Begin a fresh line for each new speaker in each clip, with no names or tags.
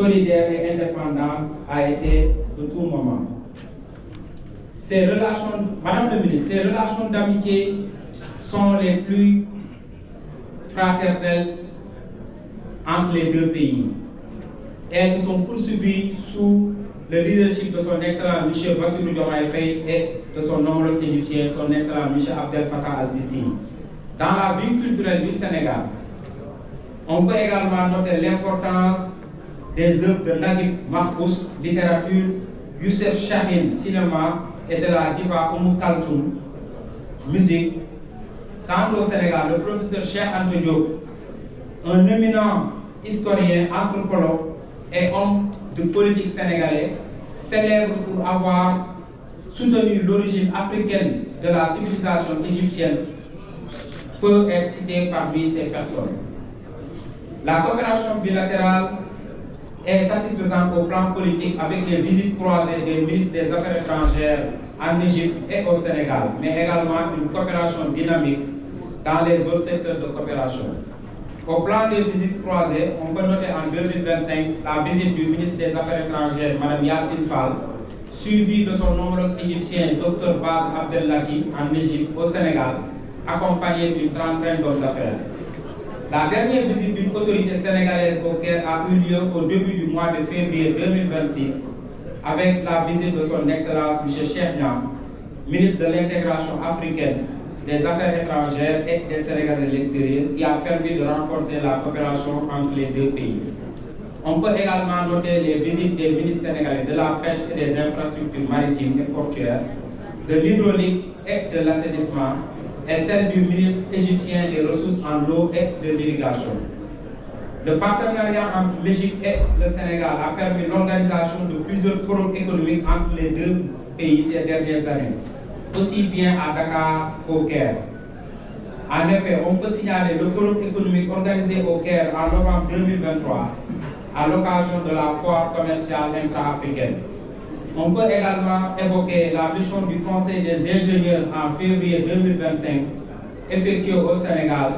solidaire et indépendante a été de tout moment. Ces relations, Madame le ministre, ces relations d'amitié sont les plus fraternelles entre les deux pays. Elles se sont poursuivies sous le leadership de son excellent M. Bassirou Diomaye Faye et de son homologue égyptien, son excellent M. Abdel Fattah al-Sisi. Dans la vie culturelle du Sénégal, on peut également noter l'importance des œuvres de Naguib Mahfouz, littérature, Youssef Chahine, cinéma, et de la diva Oumou Kaltoum, musique. Quant au Sénégal, le professeur Cheikh Anta Diop, un éminent historien, anthropologue et homme de politique sénégalais, célèbre pour avoir soutenu l'origine africaine de la civilisation égyptienne, peut être cité parmi ces personnes. La coopération bilatérale est satisfaisante au plan politique avec les visites croisées des ministres des Affaires étrangères en Égypte et au Sénégal, mais également une coopération dynamique dans les autres secteurs de coopération. Au plan des visites croisées, on peut noter en 2025 la visite du ministre des Affaires étrangères, Mme Yassine Fall, suivie de son homologue égyptien, Dr Badr Abdelhadi, en Égypte, au Sénégal, accompagné d'une trentaine d'hommes d'affaires. La dernière visite d'une autorité sénégalaise au Caire a eu lieu au début du mois de février 2026 avec la visite de son Excellence M. Cheikh Niang, ministre de l'Intégration africaine, des Affaires étrangères et des Sénégalais de l'extérieur, qui a permis de renforcer la coopération entre les deux pays. On peut également noter les visites des ministres sénégalais de la pêche et des infrastructures maritimes et portuaires, de l'hydraulique et de l'assainissement, et celle du ministre égyptien des ressources en eau et de l'irrigation. Le partenariat entre l'Égypte et le Sénégal a permis l'organisation de plusieurs forums économiques entre les deux pays ces dernières années, aussi bien à Dakar qu'au Caire. En effet, on peut signaler le forum économique organisé au Caire en novembre 2023 à l'occasion de la foire commerciale intra-africaine. On peut également évoquer la mission du Conseil des ingénieurs en février 2025, effectuée au Sénégal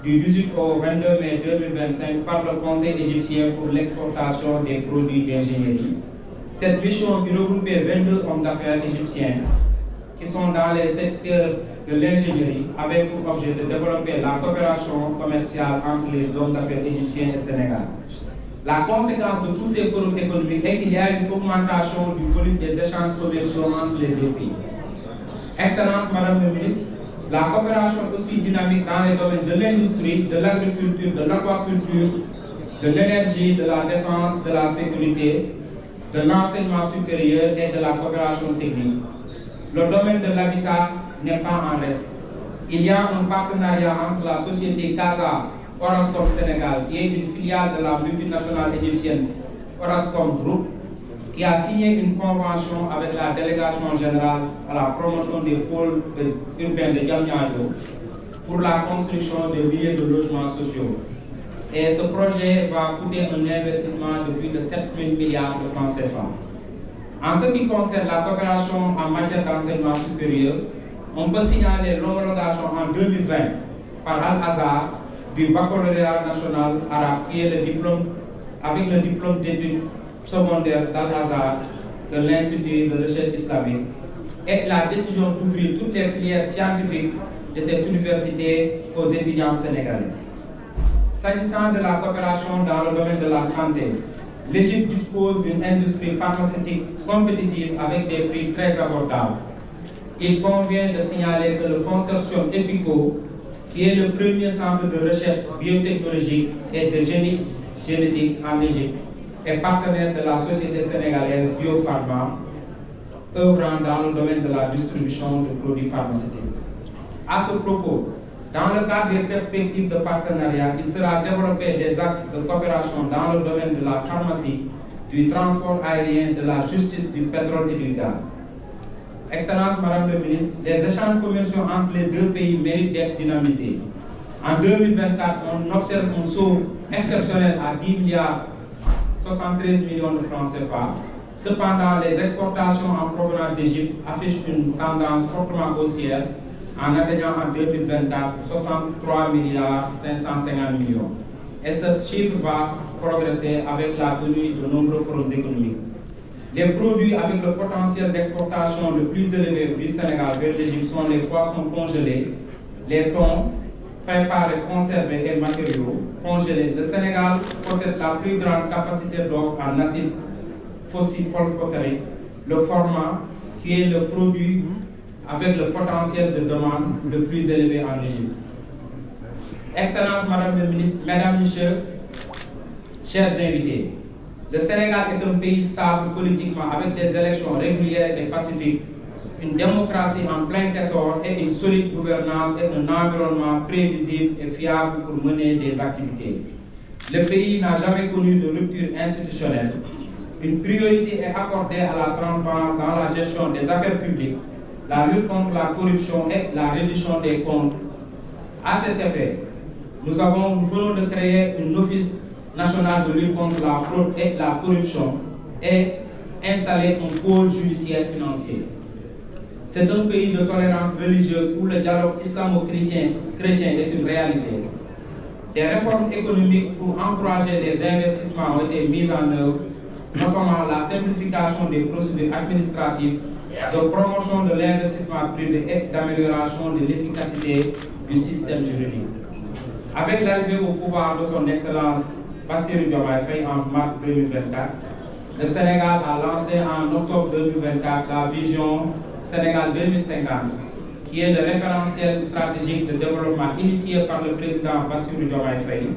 du 18 au 22 mai 2025 par le Conseil égyptien pour l'exportation des produits d'ingénierie. Cette mission qui regroupait 22 hommes d'affaires égyptiens qui sont dans les secteurs de l'ingénierie avait pour objet de développer la coopération commerciale entre les hommes d'affaires égyptiens et sénégalais. La conséquence de tous ces forums économiques est qu'il y a une augmentation du volume des échanges commerciaux entre les deux pays. Excellence, Madame le ministre, la coopération aussi dynamique dans les domaines de l'industrie, de l'agriculture, de l'aquaculture, de l'énergie, de la défense, de la sécurité, de l'enseignement supérieur et de la coopération technique. Le domaine de l'habitat n'est pas en reste. Il y a un partenariat entre la société Casa Orascom Sénégal, qui est une filiale de la multinationale égyptienne Orascom Group, qui a signé une convention avec la délégation générale à la promotion des pôles urbains de Diamniadio pour la construction de milliers de logements sociaux. Et ce projet va coûter un investissement de plus de 7 000 milliards de francs CFA. En ce qui concerne la coopération en matière d'enseignement supérieur, on peut signaler l'homologation en 2020 par Al-Azhar du baccalauréat national arabe, qui est le diplôme, avec le diplôme d'études secondaires d'Al-Azhar de l'Institut de recherche islamique, et la décision d'ouvrir toutes les filières scientifiques de cette université aux étudiants sénégalais. S'agissant de la coopération dans le domaine de la santé, l'Égypte dispose d'une industrie pharmaceutique compétitive avec des prix très abordables. Il convient de signaler que le consortium EPICO, qui est le premier centre de recherche biotechnologique et de génétique en Égypte, est partenaire de la société sénégalaise Biopharma, œuvrant dans le domaine de la distribution de produits pharmaceutiques. À ce propos, dans le cadre des perspectives de partenariat, il sera développé des axes de coopération dans le domaine de la pharmacie, du transport aérien, de la justice, du pétrole et du gaz. Excellence, Madame le ministre, les échanges commerciaux entre les deux pays méritent d'être dynamisés. En 2024, on observe un saut exceptionnel à 10 milliards 73 millions de francs CFA. Cependant, les exportations en provenance d'Égypte affichent une tendance fortement haussière en atteignant en 2024 63 milliards 550 millions. Et ce chiffre va progresser avec la tenue de nombreux forums économiques. Les produits avec le potentiel d'exportation le plus élevé du Sénégal vers l'Égypte sont les poissons congelés, les thons, préparés, conservés et matériaux congelés. Le Sénégal possède la plus grande capacité d'offre en acide phosphorique, le format qui est le produit avec le potentiel de demande le plus élevé en Égypte. Excellence, Madame le ministre, Mesdames, Messieurs, chers invités, le Sénégal est un pays stable politiquement avec des élections régulières et pacifiques, une démocratie en plein essor et une solide gouvernance et un environnement prévisible et fiable pour mener des activités. Le pays n'a jamais connu de rupture institutionnelle. Une priorité est accordée à la transparence dans la gestion des affaires publiques, la lutte contre la corruption et la réduction des comptes. À cet effet, nous venons de créer un office national de lutte contre la fraude et la corruption et installer un pôle judiciaire financier. C'est un pays de tolérance religieuse où le dialogue islamo-chrétien est une réalité. Des réformes économiques pour encourager les investissements ont été mises en œuvre, notamment la simplification des procédures administratives, de promotion de l'investissement privé et d'amélioration de l'efficacité du système juridique. Avec l'arrivée au pouvoir de son Excellence Bassirou Diomaye Faye en mars 2024, le Sénégal a lancé en octobre 2024 la vision Sénégal 2050, qui est le référentiel stratégique de développement initié par le président Bassirou Diomaye Faye,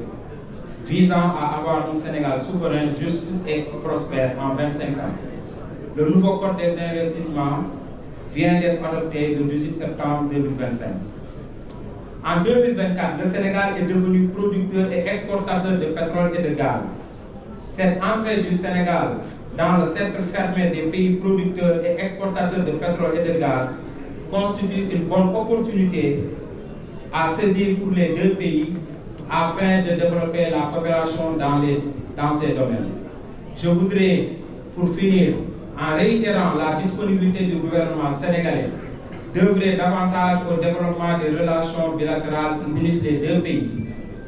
visant à avoir un Sénégal souverain, juste et prospère en 25 ans. Le nouveau code des investissements vient d'être adopté le 18 septembre 2025. En 2024, le Sénégal est devenu producteur et exportateur de pétrole et de gaz. Cette entrée du Sénégal dans le cercle fermé des pays producteurs et exportateurs de pétrole et de gaz constitue une bonne opportunité à saisir pour les deux pays afin de développer la coopération dans ces domaines. Je voudrais, pour finir, en réitérant la disponibilité du gouvernement sénégalais d'œuvrer davantage au développement des relations bilatérales qui unissent les deux pays,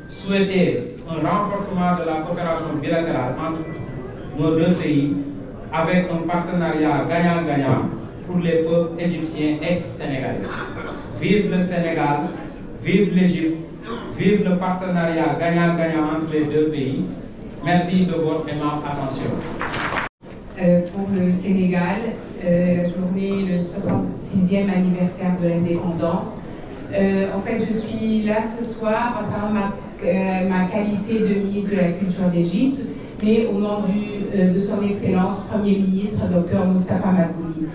souhaiter un renforcement de la coopération bilatérale entre nos deux pays avec un partenariat gagnant-gagnant pour les peuples égyptiens et sénégalais. Vive le Sénégal, vive l'Égypte, vive le partenariat gagnant-gagnant entre les deux pays. Merci de votre aimable attention.
Pour le Sénégal, journée le 66e anniversaire de l'indépendance. En fait, je suis là ce soir par ma qualité de ministre de la Culture d'Égypte, mais au nom de son Excellence Premier ministre Dr Moustapha Maghouly.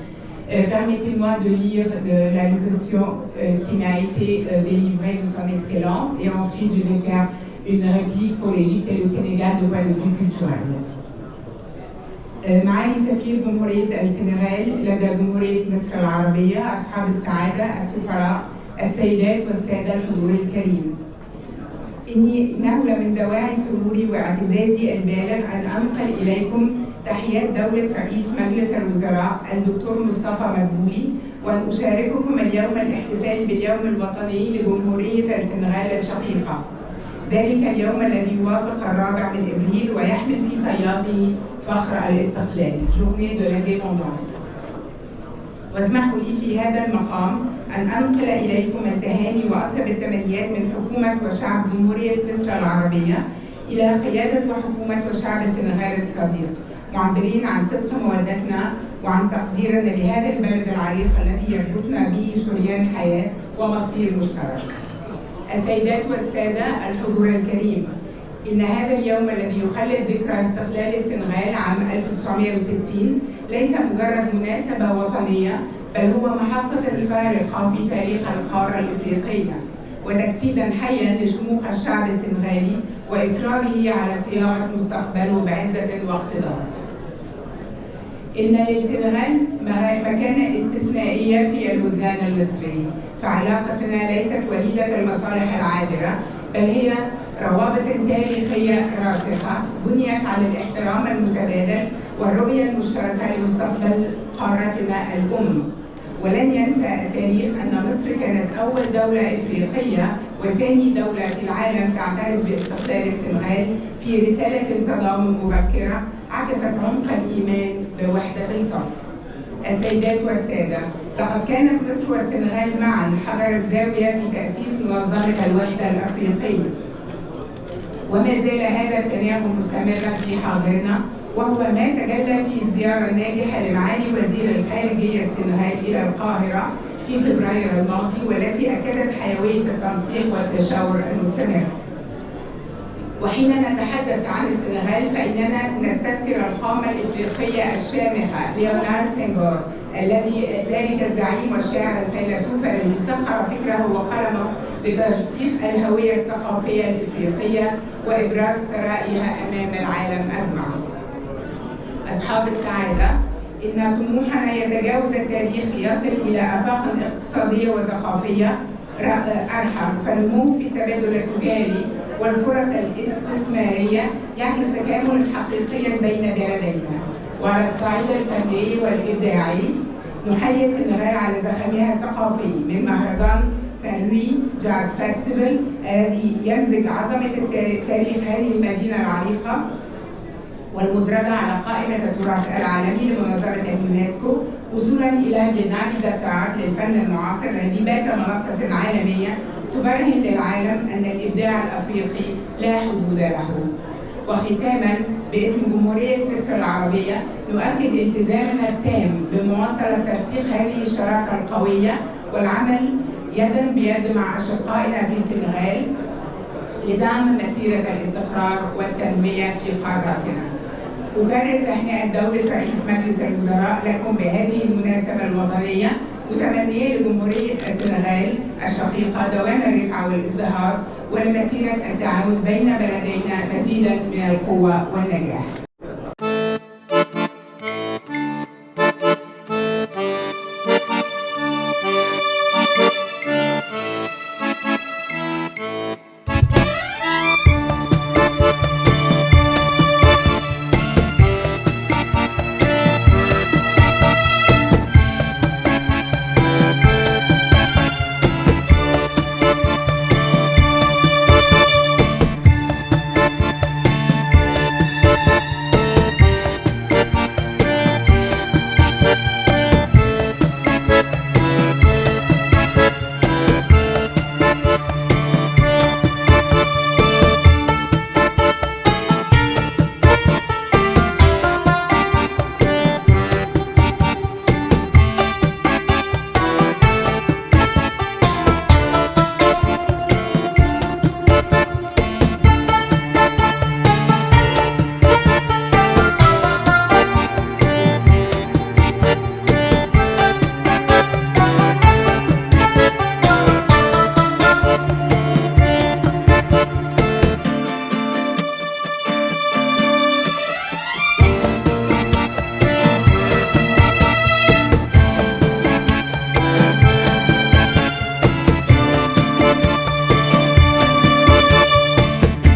Permettez-moi de lire l'allocution qui m'a été délivrée de son Excellence et ensuite je vais faire une réplique pour l'Égypte et le Sénégal de point de vue culturel. معالي سفير جمهورية السنغال لدى جمهورية مصر العربية، أصحاب السعادة، السفراء، السيدات والسادة الحضور الكريم. إنه لمن دواعي سروري واعتزازي البالغ أن أنقل إليكم تحيات دولة رئيس مجلس الوزراء الدكتور مصطفى مدبولي، وأن أشارككم اليوم الاحتفال باليوم الوطني لجمهورية السنغال الشقيقة. ذلك اليوم الذي يوافق 4 أبريل ويحمل في طياته فخر الاستقلال، Journée de l'Indépendance. واسمحوا لي في هذا المقام أن أنقل إليكم التهاني وأطيب التمنيات من حكومة وشعب جمهورية مصر العربية إلى قيادة وحكومة وشعب السنغال الصديق، معبرين عن صدق مودتنا وعن تقديرنا لهذا البلد العريق الذي يربطنا به شريان حياة ومصير مشترك. السيدات والسادة الحضور الكريم، إن هذا اليوم الذي يخلد ذكرى استقلال السنغال عام 1960 ليس مجرد مناسبة وطنية، بل هو محطة فارقة في تاريخ القارة الإفريقية، وتجسيداً حياً لشموخ الشعب السنغالي وإصراره على صياغة مستقبله بعزة واقتدار. إن للسنغال مكانة استثنائية في الوجدان المصري، فعلاقتنا ليست وليدة المصالح العابرة، بل هي روابط تاريخية راسخة بنيت على الاحترام المتبادل والرؤية المشتركة لمستقبل قارتنا الأم. ولن ينسى التاريخ أن مصر كانت أول دولة إفريقية وثاني دولة في العالم تعترف باستقلال السنغال في رسالة تضامن مبكرة عكست عمق الإيمان بوحدة الصف. السيدات والسادة، لقد كانت مصر والسنغال معا حجر الزاوية في تأسيس منظمة الوحدة الأفريقية، وما زال هذا التناغم مستمرا في حاضرنا، وهو ما تجلى في الزيارة الناجحة لمعالي وزير الخارجية السنغال إلى القاهرة في فبراير الماضي، والتي أكدت حيوية التنسيق والتشاور المستمر. وحين نتحدث عن السنغال فإننا نستذكر القامة الإفريقية الشامخة ليونارد سينغور، ذلك الزعيم والشاعر الفيلسوف الذي سخر فكره وقلمه لترسيخ الهوية الثقافية الإفريقية وإبراز ثرائها أمام العالم أجمع. أصحاب السعادة، إن طموحنا يتجاوز التاريخ ليصل إلى آفاق اقتصادية وثقافية أرحب، فالنمو في التبادل التجاري والفرص الاستثمارية يعكس تكامل حقيقيا بين بلدينا. وعلى الصعيد الفني والإبداعي نحيي السنغال على زخمها الثقافي من مهرجان سان لوي جاز فيستيفال الذي يمزج عظمة تاريخ هذه المدينة العريقة والمدرجة على قائمة التراث العالمي لمنظمة اليونسكو، وصولا إلى بينالي دكار للفن المعاصر الذي بات منصة عالمية تبرهن للعالم أن الإبداع الأفريقي لا حدود له. وختاما باسم جمهورية مصر العربية نؤكد التزامنا التام بمواصلة ترسيخ هذه الشراكة القوية والعمل يدا بيد مع أشقائنا في السنغال لدعم مسيرة الاستقرار والتنمية في قارتنا. أكرر تهنئة دولة رئيس مجلس الوزراء لكم بهذه المناسبة الوطنية، متمنية لجمهورية السنغال الشقيقة دوام الرفعة والازدهار ولمسيرة التعاون بين بلدينا مزيدا من القوة والنجاح.